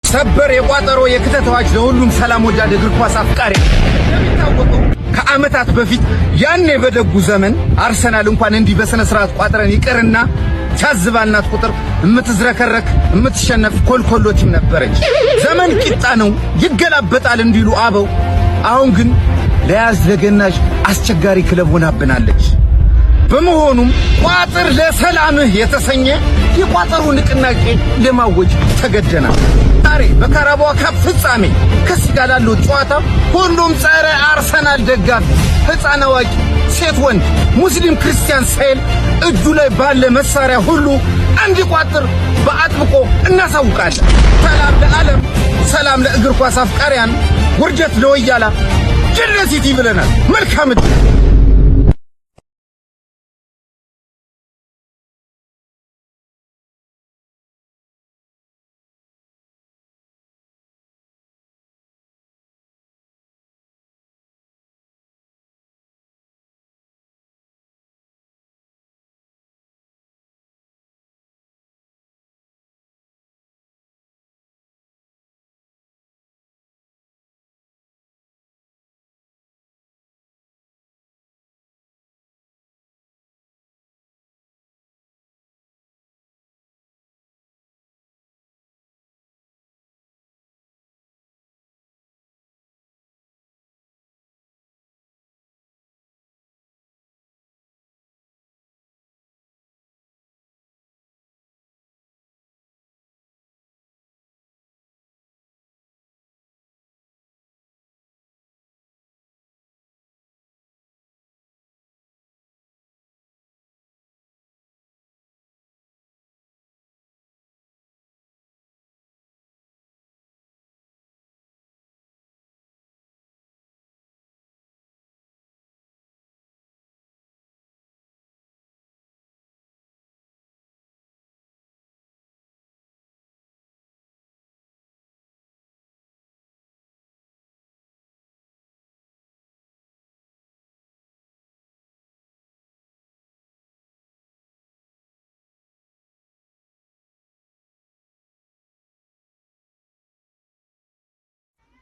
ሰበር የቋጠሮ የክተተዋጅ ለሁሉም ሰላም ወዳድ እግር ኳስ አፍቃሪ እንደሚታወቀው ከዓመታት በፊት ያኔ በደጉ ዘመን አርሰናል እንኳን እንዲህ በስነ ስርዓት ቋጥረን ይቀርና ታዝባናት ቁጥር እምትዝረከረክ እምትሸነፍ ኮልኮሎ ቲም ነበረች። ዘመን ቂጣ ነው ይገላበጣል እንዲሉ አበው፣ አሁን ግን ለያዝ ለገናሽ አስቸጋሪ ክለብ ሆናብናለች። በመሆኑም ቋጥር ለሰላምህ የተሰኘ የቋጠሩ ንቅናቄ ለማወጅ ተገደናል። ዛሬ በካራባኦ ካፕ ፍጻሜ ከዚህ ጋር ላለው ጨዋታ ሁሉም ጸረ አርሰናል ደጋፊ ሕፃን አዋቂ፣ ሴት ወንድ፣ ሙስሊም ክርስቲያን ሳይል እጁ ላይ ባለ መሳሪያ ሁሉ እንዲቋጥር በአጥብቆ እናሳውቃለን። ሰላም ለዓለም፣ ሰላም ለእግር ኳስ አፍቃሪያን፣ ውርደት ለወያላ ጀነሲቲ ብለናል። መልካም ዕድል።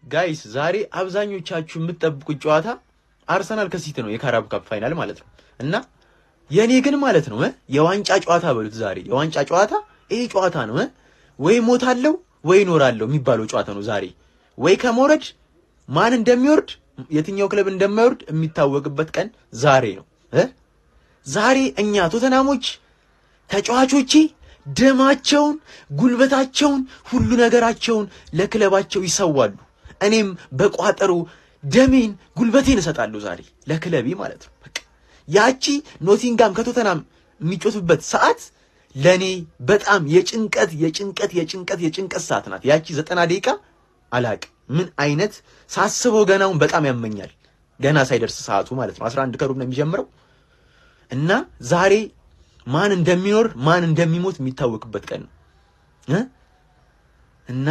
ጋይስ ዛሬ አብዛኞቻችሁ የምትጠብቁት ጨዋታ አርሰናል ከሲቲ ነው፣ የካራብ ካፕ ፋይናል ማለት ነው። እና የኔ ግን ማለት ነው የዋንጫ ጨዋታ በሉት። ዛሬ የዋንጫ ጨዋታ ይሄ ጨዋታ ነው። ወይ ሞታለው ወይ ኖራለው የሚባለው ጨዋታ ነው ዛሬ። ወይ ከመውረድ ማን እንደሚወርድ የትኛው ክለብ እንደማይወርድ የሚታወቅበት ቀን ዛሬ ነው። ዛሬ እኛ ቶተናሞች ተጫዋቾቼ ደማቸውን፣ ጉልበታቸውን፣ ሁሉ ነገራቸውን ለክለባቸው ይሰዋሉ። እኔም በቋጠሮ ደሜን ጉልበቴን እሰጣለሁ ዛሬ ለክለቤ ማለት ነው። በቃ ያቺ ኖቲንጋም ከቶተናም የሚጮቱበት ሰዓት ለኔ በጣም የጭንቀት ሰዓት ናት። ያቺ 90 ደቂቃ አላቅ ምን አይነት ሳስበው ገናውን በጣም ያመኛል። ገና ሳይደርስ ሰዓቱ ማለት ነው 11 ከሩብ ነው የሚጀምረው። እና ዛሬ ማን እንደሚኖር ማን እንደሚሞት የሚታወቅበት ቀን ነው እና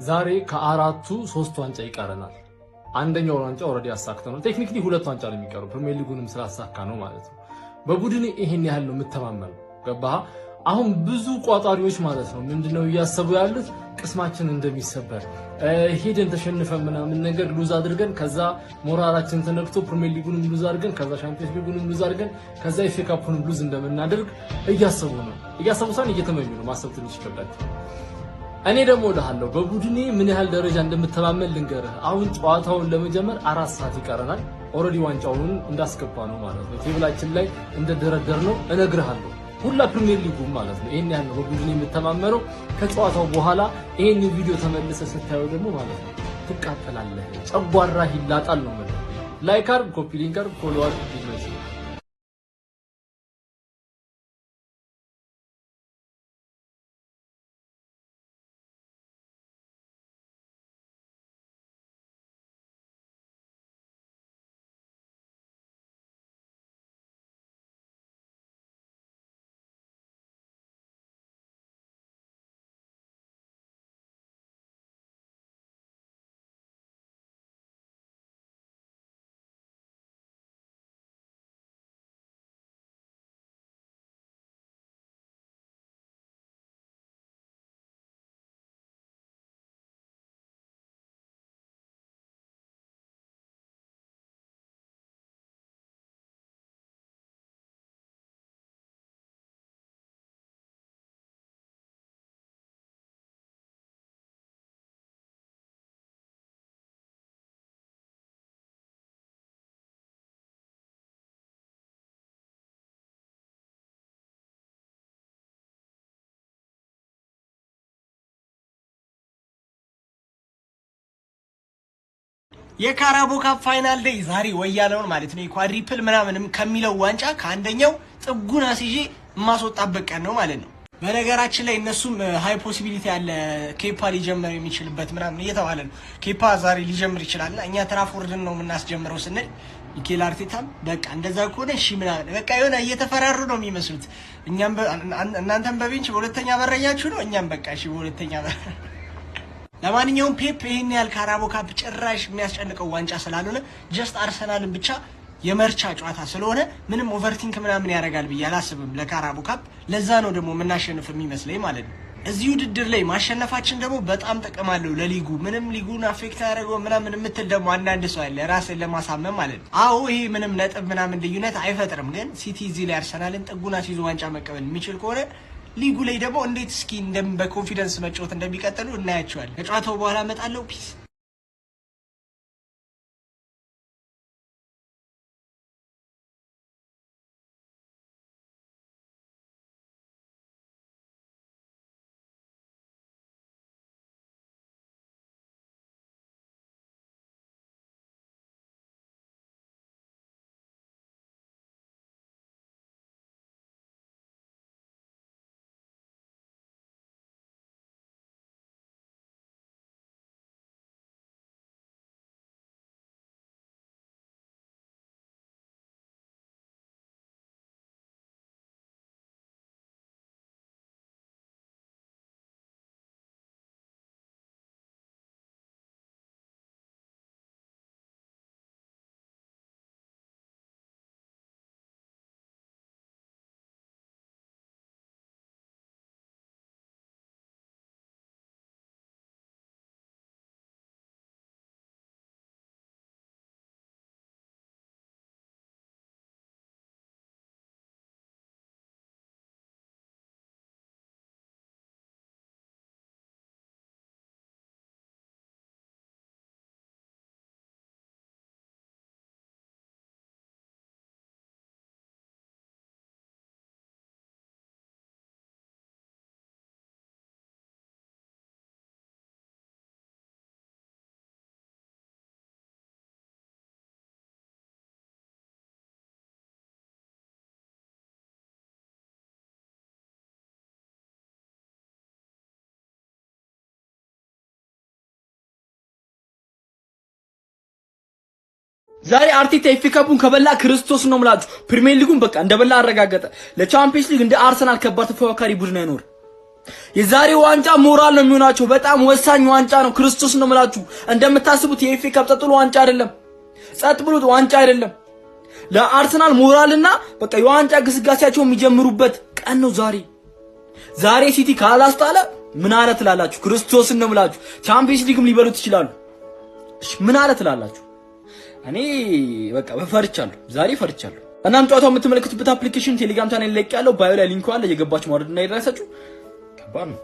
ዛሬ ከአራቱ 3 ዋንጫ ይቀረናል። አንደኛው ዋንጫ ኦልሬዲ አሳክተናል። ቴክኒካሊ 2 ዋንጫ ነው የሚቀረው፣ ፕሪሚየር ሊጉንም ስላሳካ ነው ማለት ነው። በቡድን ይሄን ያህል ነው የምተማመነው። ገባህ? አሁን ብዙ ቋጣሪዎች ማለት ነው ምንድነው እያሰቡ ያሉት ቅስማችን እንደሚሰበር ሄደን ተሸንፈን ምናምን ነገር ሉዝ አድርገን ከዛ ሞራላችን ተነክቶ ፕሪሚየር ሊጉንም ሉዝ አድርገን ከዛ ሻምፒዮንስ ሊጉንም ሉዝ አድርገን ከዛ ኤፍ ኤ ካፑንም ሉዝ እንደምናደርግ እያሰቡ ሳን እየተመኙ ነው። ማሰብ ትንሽ ይከብዳል። እኔ ደግሞ እልሃለሁ በቡድኔ ምን ያህል ደረጃ እንደምተማመን ልንገርህ። አሁን ጨዋታውን ለመጀመር 4 ሰዓት ይቀረናል። ኦልሬዲ ዋንጫውን እንዳስገባ ነው ማለት ነው። ቴብላችን ላይ እንደደረደር ነው እነግርሃለሁ። ሁላ ፕሪሚየር ሊጉ ማለት ነው። ይሄን ያህል በቡድኔ የምተማመነው። ከጨዋታው በኋላ ይሄን ቪዲዮ ተመልሰህ ስታየው ደግሞ ማለት ነው ትቃጠላለህ። ጨጓራ ይላጣል ነው ማለት ነው። ላይክ አድርግ፣ ኮፒ ሊንክ አድርግ፣ ፎሎ አድርግ። የካራቦ ካፕ ፋይናል ዴይ ዛሬ ወያለውን ማለት ነው ኳድሪፕል ምናምንም ከሚለው ዋንጫ ከአንደኛው ጥጉን አስይዤ ማስወጣበት ቀን ነው ማለት ነው። በነገራችን ላይ እነሱም ሃይ ፖሲቢሊቲ ያለ ኬፓ ሊጀምር የሚችልበት ምናምን እየተባለ ነው። ኬፓ ዛሬ ሊጀምር ይችላልና እኛ ትራፎርድን ነው የምናስጀምረው ስንል ሚኬል አርቴታም በቃ እንደዛ ከሆነ እሺ ምናምን በቃ የሆነ እየተፈራሩ ነው የሚመስሉት። እኛም እናንተም በቤንች በሁለተኛ በረኛችሁ ነው፣ እኛም በቃ እሺ በሁለተኛ ለማንኛውም ፔፕ ይሄን ያህል ካራቦ ካፕ ጭራሽ የሚያስጨንቀው ዋንጫ ስላልሆነ ጀስት አርሰናልን ብቻ የመርቻ ጨዋታ ስለሆነ ምንም ኦቨርቲንክ ምናምን ያደርጋል ብዬ አላስብም ለካራቦ ካፕ። ለዛ ነው ደግሞ የምናሸንፍ የሚመስለኝ ማለት ነው። እዚህ ውድድር ላይ ማሸነፋችን ደግሞ በጣም ጥቅም አለው ለሊጉ። ምንም ሊጉን አፌክት ያደርገው ምናምን የምትል ደግሞ አንዳንድ ሰው አለ ራስን ለማሳመን ማለት ነው። አዎ ይሄ ምንም ነጥብ ምናምን ልዩነት አይፈጥርም፣ ግን ሲቲ እዚህ ላይ አርሰናልን ጥጉና ሲይዞ ዋንጫ መቀበል የሚችል ከሆነ ሊጉ ላይ ደግሞ እንዴት እስኪ በኮንፊደንስ መጫወት እንደሚቀጥሉ እናያቸዋለን። ከጨዋታው በኋላ እመጣለሁ። ፒስ። ዛሬ አርቴታ ኤፍ ኤ ካፑን ከበላ ክርስቶስ ነው ምላችሁ ፕሪሚየር ሊጉን በቃ እንደበላ አረጋገጠ። ለቻምፒየንስ ሊግ እንደ አርሰናል ከባድ ተፎካካሪ ቡድን አይኖር። የዛሬ ዋንጫ ሞራል ነው የሚሆናቸው። በጣም ወሳኝ ዋንጫ ነው። ክርስቶስ ነው ምላችሁ እንደምታስቡት የኤፍ ኤ ካፕ ጸጥሎ ዋንጫ አይደለም። ጸጥ ብሎት ዋንጫ አይደለም። ለአርሰናል ሞራልና በቃ የዋንጫ ግስጋሴያቸው የሚጀምሩበት ቀን ነው ዛሬ። ዛሬ ሲቲ ካላስጣለ ምን አለ ትላላችሁ? ክርስቶስን ነው ምላችሁ ቻምፒየንስ ሊግም ሊበሉት ይችላሉ። እሺ ምን አለ ትላላችሁ? እኔ በቃ ፈርቻለሁ፣ ዛሬ ፈርቻለሁ። እናም ጨዋታው የምትመለከቱበት አፕሊኬሽን ቴሌግራም ቻናል ላይ ያለው ባዮ ላይ ሊንክ አለ፣ እየገባችሁ ማውረድ እና ይደረሳችሁ። ከባድ ነው።